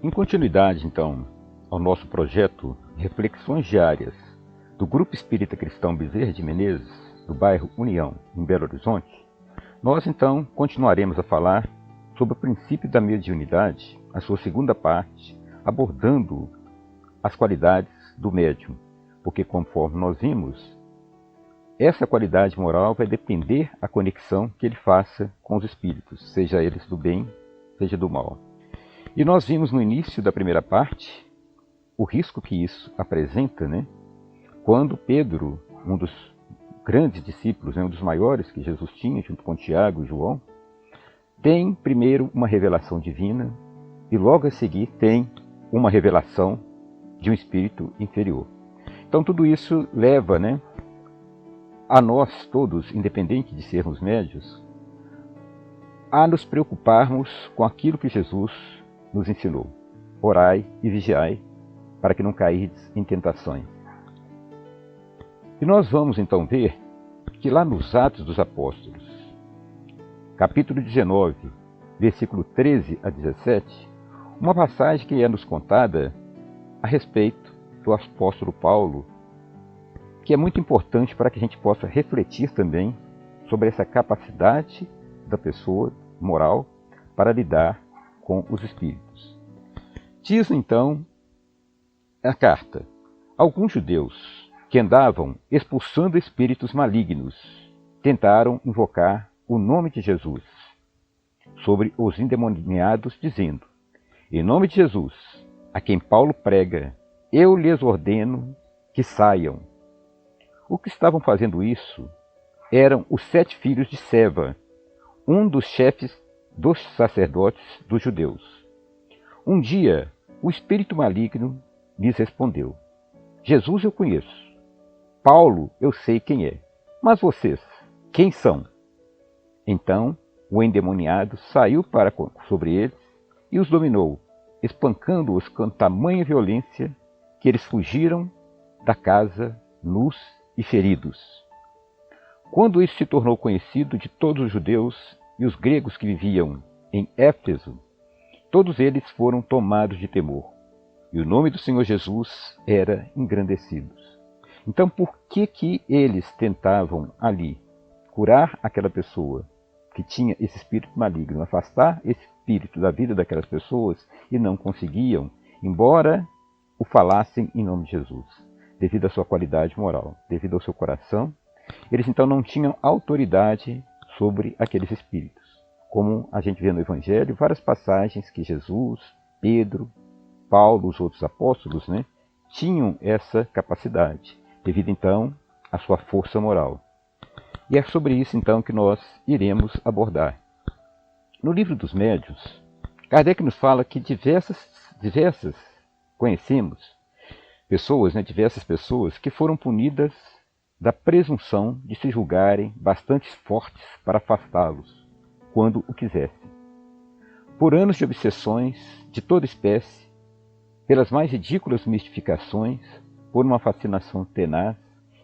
Em continuidade, então, ao nosso projeto Reflexões Diárias do Grupo Espírita Cristão Bezerra de Menezes, do bairro União, em Belo Horizonte, nós, então, continuaremos a falar sobre o princípio da mediunidade, a sua segunda parte, abordando as qualidades do médium, porque, conforme nós vimos, essa qualidade moral vai depender da conexão que ele faça com os espíritos, seja eles do bem, seja do mal. E nós vimos no início da primeira parte o risco que isso apresenta, quando Pedro, um dos grandes discípulos, um dos maiores que Jesus tinha, junto com Tiago e João, tem primeiro uma revelação divina e logo a seguir tem uma revelação de um espírito inferior. Então tudo isso leva, a nós todos, independente de sermos médios, a nos preocuparmos com aquilo que Jesus nos ensinou. Orai e vigiai, para que não caídes em tentações. E nós vamos então ver que lá nos Atos dos Apóstolos, capítulo 19, versículo 13 a 17, uma passagem que é nos contada a respeito do apóstolo Paulo, que é muito importante para que a gente possa refletir também sobre essa capacidade da pessoa moral para lidar com os espíritos. Diz então a carta: alguns judeus que andavam expulsando espíritos malignos tentaram invocar o nome de Jesus sobre os endemoniados, dizendo: em nome de Jesus, a quem Paulo prega, eu lhes ordeno que saiam. O que estavam fazendo isso eram os 7 filhos de Seva, um dos chefes dos sacerdotes dos judeus. Um dia, o espírito maligno lhes respondeu: Jesus eu conheço, Paulo eu sei quem é, mas vocês, quem são? Então, o endemoniado saiu para sobre eles e os dominou, espancando-os com tamanha violência que eles fugiram da casa nus e feridos. Quando isso se tornou conhecido de todos os judeus e os gregos que viviam em Éfeso, todos eles foram tomados de temor, e o nome do Senhor Jesus era engrandecido. Então, por que eles tentavam ali curar aquela pessoa que tinha esse espírito maligno, afastar esse espírito da vida daquelas pessoas e não conseguiam, embora o falassem em nome de Jesus? Devido à sua qualidade moral, devido ao seu coração, eles então não tinham autoridade sobre aqueles espíritos. Como a gente vê no Evangelho, várias passagens que Jesus, Pedro, Paulo, os outros apóstolos, tinham essa capacidade, devido então à sua força moral. E é sobre isso então que nós iremos abordar. No livro dos Médiuns, Kardec nos fala que diversas conhecemos pessoas, diversas pessoas que foram punidas da presunção de se julgarem bastante fortes para afastá-los, quando o quisessem. Por anos de obsessões de toda espécie, pelas mais ridículas mistificações, por uma fascinação tenaz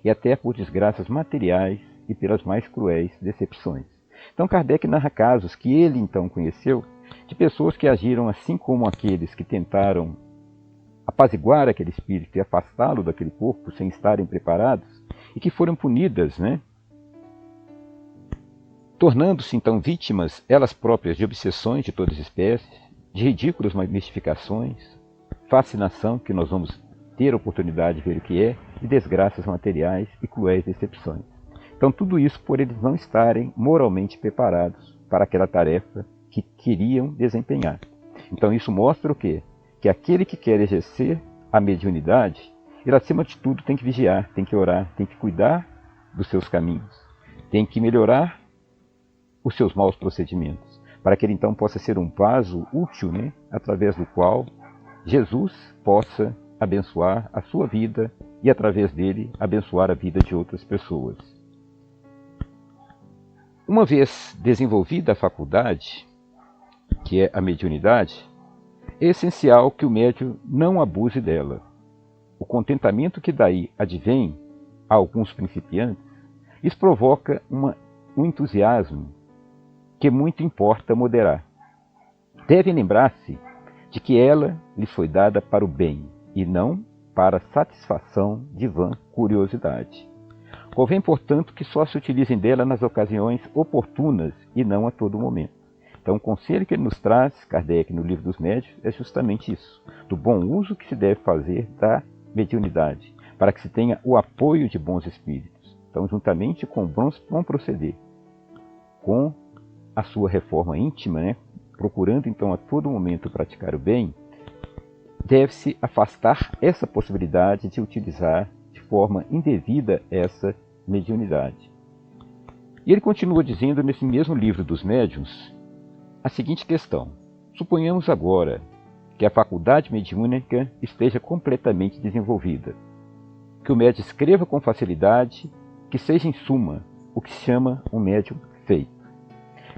e até por desgraças materiais e pelas mais cruéis decepções. Então Kardec narra casos que ele então conheceu de pessoas que agiram assim como aqueles que tentaram apaziguar aquele espírito e afastá-lo daquele corpo sem estarem preparados, e que foram punidas, tornando-se então vítimas elas próprias de obsessões de todas as espécies, de ridículas mistificações, fascinação, que nós vamos ter a oportunidade de ver o que é, e desgraças materiais e cruéis decepções. Então tudo isso por eles não estarem moralmente preparados para aquela tarefa que queriam desempenhar. Então isso mostra o quê? Que aquele que quer exercer a mediunidade, ele acima de tudo tem que vigiar, tem que orar, tem que cuidar dos seus caminhos, tem que melhorar os seus maus procedimentos, para que ele então possa ser um vaso útil, através do qual Jesus possa abençoar a sua vida e através dele abençoar a vida de outras pessoas. Uma vez desenvolvida a faculdade, que é a mediunidade, é essencial que o médium não abuse dela. O contentamento que daí advém a alguns principiantes, isso provoca um entusiasmo que muito importa moderar. Devem lembrar-se de que ela lhes foi dada para o bem, e não para satisfação de vã curiosidade. Convém, portanto, que só se utilizem dela nas ocasiões oportunas e não a todo momento. Então, o conselho que ele nos traz, Kardec, no Livro dos Médiuns, é justamente isso, do bom uso que se deve fazer da mediunidade, para que se tenha o apoio de bons espíritos. Então, juntamente com o bom proceder, com a sua reforma íntima, né, procurando então a todo momento praticar o bem, deve-se afastar essa possibilidade de utilizar de forma indevida essa mediunidade. E ele continua dizendo nesse mesmo Livro dos Médiuns a seguinte questão: suponhamos agora que a faculdade mediúnica esteja completamente desenvolvida, que o médium escreva com facilidade, que seja em suma o que se chama um médium feito.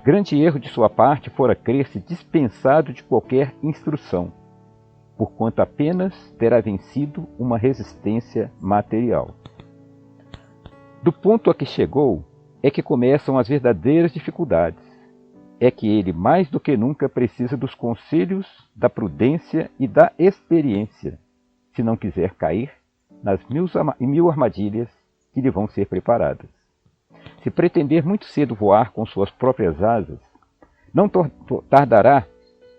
Grande erro de sua parte fora crer-se dispensado de qualquer instrução, porquanto apenas terá vencido uma resistência material. Do ponto a que chegou é que começam as verdadeiras dificuldades. É que ele, mais do que nunca, precisa dos conselhos, da prudência e da experiência, se não quiser cair nas 1000 armadilhas que lhe vão ser preparadas. Se pretender muito cedo voar com suas próprias asas, não tardará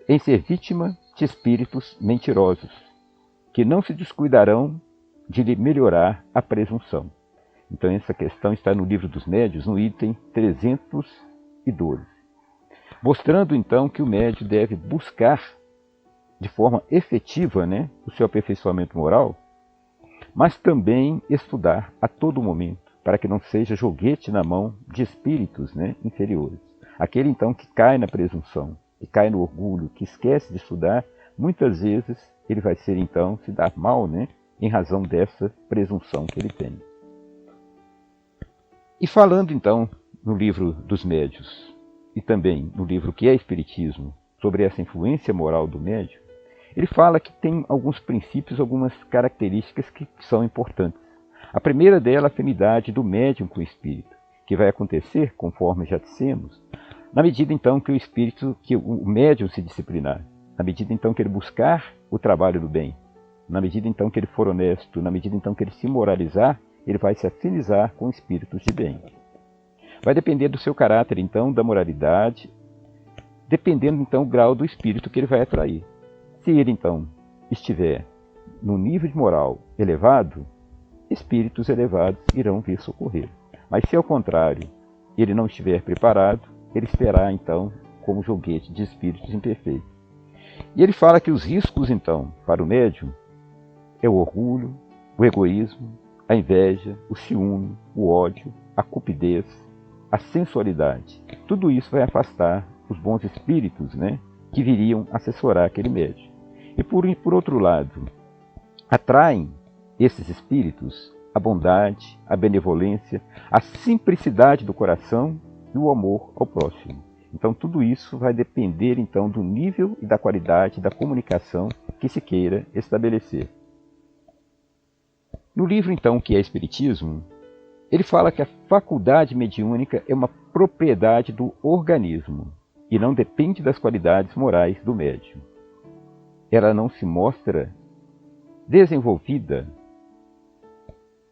em ser vítima de espíritos mentirosos, que não se descuidarão de lhe melhorar a presunção. Então essa questão está no Livro dos Médiuns, no item 312. Mostrando então que o médium deve buscar de forma efetiva, né, o seu aperfeiçoamento moral, mas também estudar a todo momento, para que não seja joguete na mão de espíritos, né, inferiores. Aquele então que cai na presunção, que cai no orgulho, que esquece de estudar, muitas vezes ele vai ser então se dar mal, né, em razão dessa presunção que ele tem. E falando então no Livro dos Médiuns e também no livro que é Espiritismo, sobre essa influência moral do médium, ele fala que tem alguns princípios, algumas características que são importantes. A primeira dela, a afinidade do médium com o espírito, que vai acontecer, conforme já dissemos, na medida então que o médium se disciplinar, na medida então que ele buscar o trabalho do bem, na medida então que ele for honesto, na medida então que ele se moralizar, ele vai se afinizar com espíritos de bem. Vai depender do seu caráter, então, da moralidade, dependendo, então, do grau do espírito que ele vai atrair. Se ele, então, estiver no nível de moral elevado, espíritos elevados irão vir socorrer. Mas se, ao contrário, ele não estiver preparado, ele será, então, como joguete de espíritos imperfeitos. E ele fala que os riscos, então, para o médium é o orgulho, o egoísmo, a inveja, o ciúme, o ódio, a cupidez, a sensualidade. Tudo isso vai afastar os bons espíritos, né, que viriam assessorar aquele médium. E por outro lado, atraem esses espíritos a bondade, a benevolência, a simplicidade do coração e o amor ao próximo. Então tudo isso vai depender então do nível e da qualidade da comunicação que se queira estabelecer. No livro então que é Espiritismo, ele fala que a faculdade mediúnica é uma propriedade do organismo e não depende das qualidades morais do médium. Ela não se mostra desenvolvida,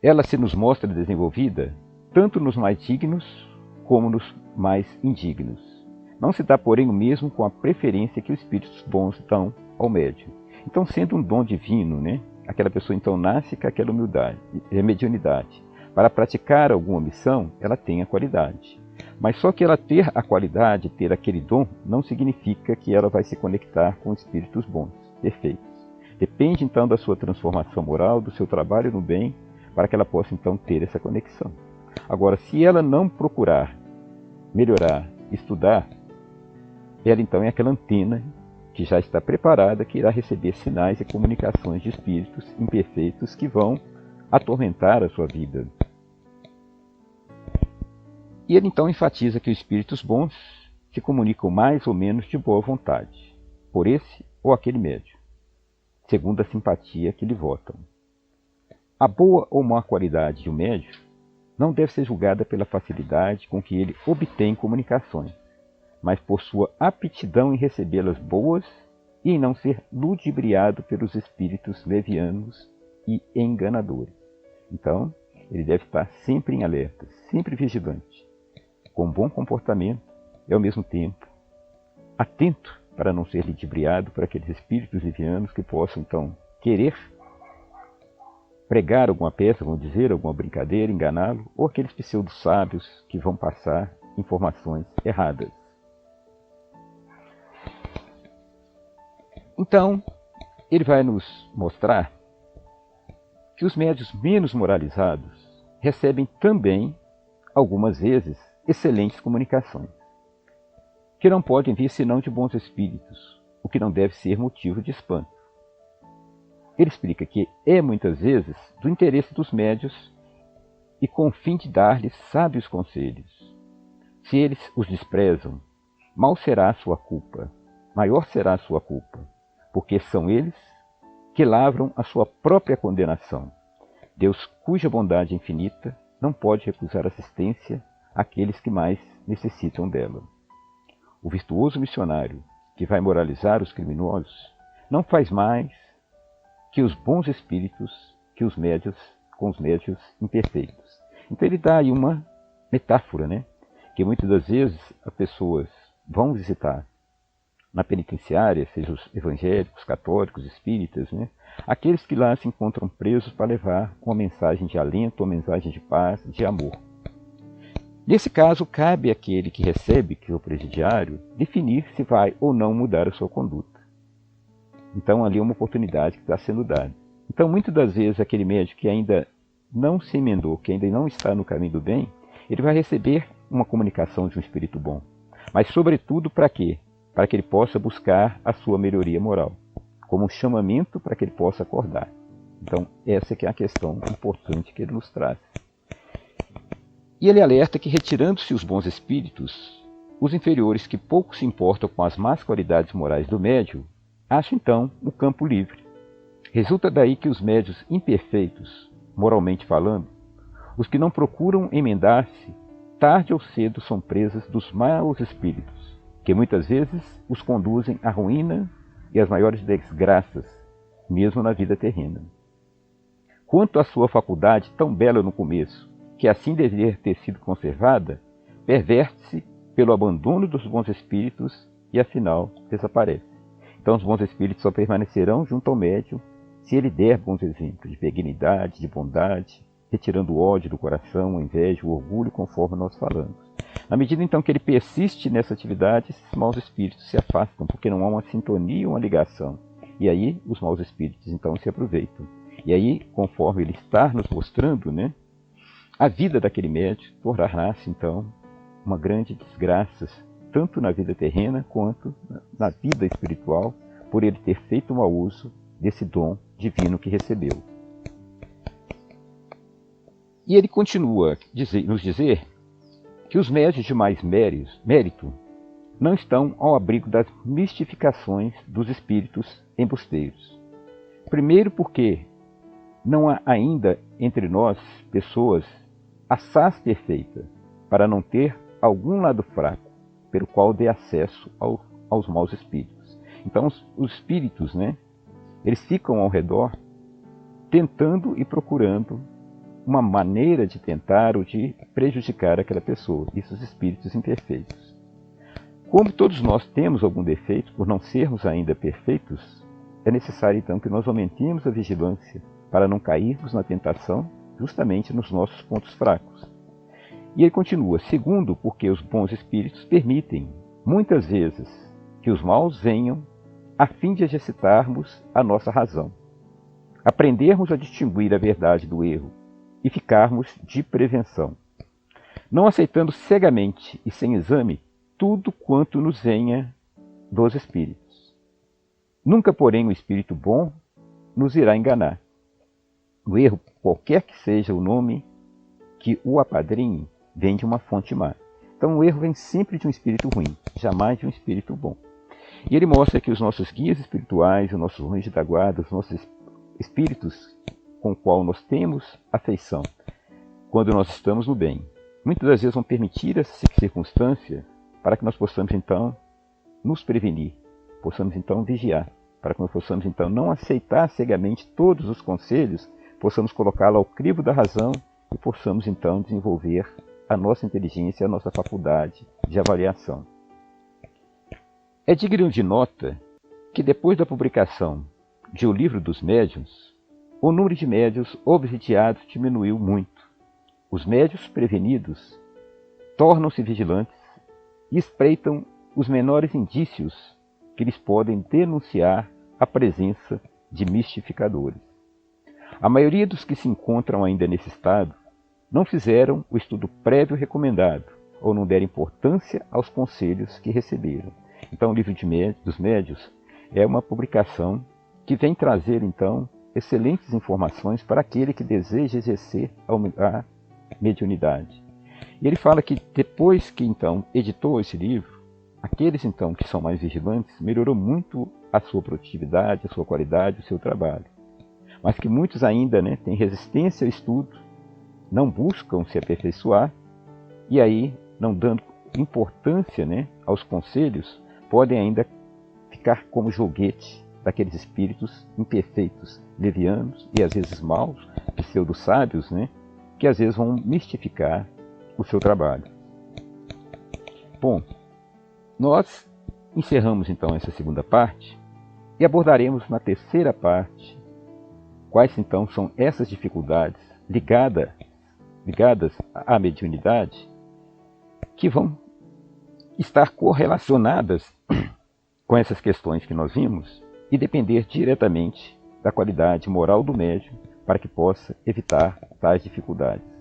ela se nos mostra desenvolvida tanto nos mais dignos como nos mais indignos. Não se dá, porém, o mesmo com a preferência que os espíritos bons dão ao médium. Então, sendo um dom divino, né, aquela pessoa então nasce com aquela humildade, mediunidade. Para praticar alguma missão, ela tem a qualidade. Mas só que ela ter a qualidade, ter aquele dom, não significa que ela vai se conectar com espíritos bons, perfeitos. Depende então da sua transformação moral, do seu trabalho no bem, para que ela possa então ter essa conexão. Agora, se ela não procurar melhorar, estudar, ela então é aquela antena que já está preparada, que irá receber sinais e comunicações de espíritos imperfeitos que vão atormentar a sua vida. E ele então enfatiza que os espíritos bons se comunicam mais ou menos de boa vontade, por esse ou aquele médium, segundo a simpatia que lhe votam. A boa ou má qualidade de um médium não deve ser julgada pela facilidade com que ele obtém comunicações, mas por sua aptidão em recebê-las boas e em não ser ludibriado pelos espíritos levianos e enganadores. Então, ele deve estar sempre em alerta, sempre vigilante, com bom comportamento e, ao mesmo tempo, atento para não ser ludibriado por aqueles espíritos levianos que possam, então, querer pregar alguma peça, vão dizer alguma brincadeira, enganá-lo, ou aqueles pseudo-sábios que vão passar informações erradas. Então, ele vai nos mostrar que os médiuns menos moralizados recebem também, algumas vezes, excelentes comunicações, que não podem vir senão de bons espíritos, o que não deve ser motivo de espanto. Ele explica que é, muitas vezes, do interesse dos médiuns e com o fim de dar-lhes sábios conselhos. Se eles os desprezam, mal será a sua culpa, maior será a sua culpa, porque são eles que lavram a sua própria condenação. Deus, cuja bondade é infinita, não pode recusar assistência àqueles que mais necessitam dela. O virtuoso missionário, que vai moralizar os criminosos, não faz mais que os bons espíritos, que os médios, com os médios imperfeitos. Então ele dá aí uma metáfora, né? Que muitas das vezes as pessoas vão visitar na penitenciária, sejam os evangélicos, católicos, espíritas, né? Aqueles que lá se encontram presos para levar uma mensagem de alento, uma mensagem de paz, de amor. Nesse caso, cabe àquele que recebe, que é o presidiário, definir se vai ou não mudar a sua conduta. Então, ali é uma oportunidade que está sendo dada. Então, muitas das vezes, aquele médico que ainda não se emendou, que ainda não está no caminho do bem, ele vai receber uma comunicação de um espírito bom. Mas, sobretudo, para quê? Para que ele possa buscar a sua melhoria moral, como um chamamento para que ele possa acordar. Então, essa que é a questão importante que ele nos traz. E ele alerta que, retirando-se os bons espíritos, os inferiores que pouco se importam com as más qualidades morais do médium, acham então o campo livre. Resulta daí que os médiuns imperfeitos, moralmente falando, os que não procuram emendar-se, tarde ou cedo são presas dos maus espíritos, que muitas vezes os conduzem à ruína e às maiores desgraças, mesmo na vida terrena. Quanto à sua faculdade tão bela no começo, que assim deveria ter sido conservada, perverte-se pelo abandono dos bons espíritos e, afinal, desaparece. Então os bons espíritos só permanecerão junto ao médium se ele der bons exemplos de benignidade, de bondade, retirando o ódio do coração, a inveja, o orgulho, conforme nós falamos. Na medida então que ele persiste nessa atividade, esses maus espíritos se afastam, porque não há uma sintonia, uma ligação. E aí os maus espíritos então se aproveitam. E aí, conforme ele está nos mostrando, né, a vida daquele médium tornará-se então uma grande desgraça, tanto na vida terrena quanto na vida espiritual, por ele ter feito mau uso desse dom divino que recebeu. E ele continua a nos dizer que os médiuns de mais mérito não estão ao abrigo das mistificações dos espíritos embusteiros. Primeiro porque não há ainda entre nós pessoas assaz perfeita para não ter algum lado fraco pelo qual dê acesso aos maus espíritos. Então os espíritos, né, eles ficam ao redor tentando e procurando uma maneira de tentar ou de prejudicar aquela pessoa, isso os espíritos imperfeitos. Como todos nós temos algum defeito, por não sermos ainda perfeitos, é necessário então que nós aumentemos a vigilância para não cairmos na tentação justamente nos nossos pontos fracos. E ele continua, segundo, porque os bons espíritos permitem, muitas vezes, que os maus venham a fim de exercitarmos a nossa razão, aprendermos a distinguir a verdade do erro e ficarmos de prevenção, não aceitando cegamente e sem exame tudo quanto nos venha dos espíritos. Nunca, porém, o espírito bom nos irá enganar. O erro, qualquer que seja o nome que o apadrinhe, vem de uma fonte má. Então o erro vem sempre de um espírito ruim, jamais de um espírito bom. E ele mostra que os nossos guias espirituais, os nossos anjos da guarda, os nossos espíritos com o qual nós temos afeição, quando nós estamos no bem, muitas das vezes vão permitir essa circunstância para que nós possamos então nos prevenir possamos então vigiar, para que nós possamos então não aceitar cegamente todos os conselhos, possamos colocá-lo ao crivo da razão e possamos então desenvolver a nossa inteligência, a nossa faculdade de avaliação. É digno de nota que depois da publicação de O Livro dos Médiuns, o número de médiuns obsidiados diminuiu muito. Os médiuns prevenidos tornam-se vigilantes e espreitam os menores indícios que lhes podem denunciar a presença de mistificadores. A maioria dos que se encontram ainda nesse estado não fizeram o estudo prévio recomendado ou não deram importância aos conselhos que receberam. Então, o Livro dos Médiuns é uma publicação que vem trazer, então, excelentes informações para aquele que deseja exercer a mediunidade. E ele fala que depois que, então, editou esse livro, aqueles, então, que são mais vigilantes, melhorou muito a sua produtividade, a sua qualidade, o seu trabalho. Mas que muitos ainda têm resistência ao estudo, não buscam se aperfeiçoar, e aí, não dando importância aos conselhos, podem ainda ficar como joguete daqueles espíritos imperfeitos, levianos e às vezes maus, pseudo-sábios, que às vezes vão mistificar o seu trabalho. Bom, nós encerramos então essa segunda parte e abordaremos na terceira parte quais então são essas dificuldades ligadas à mediunidade que vão estar correlacionadas com essas questões que nós vimos e depender diretamente da qualidade moral do médium para que possa evitar tais dificuldades.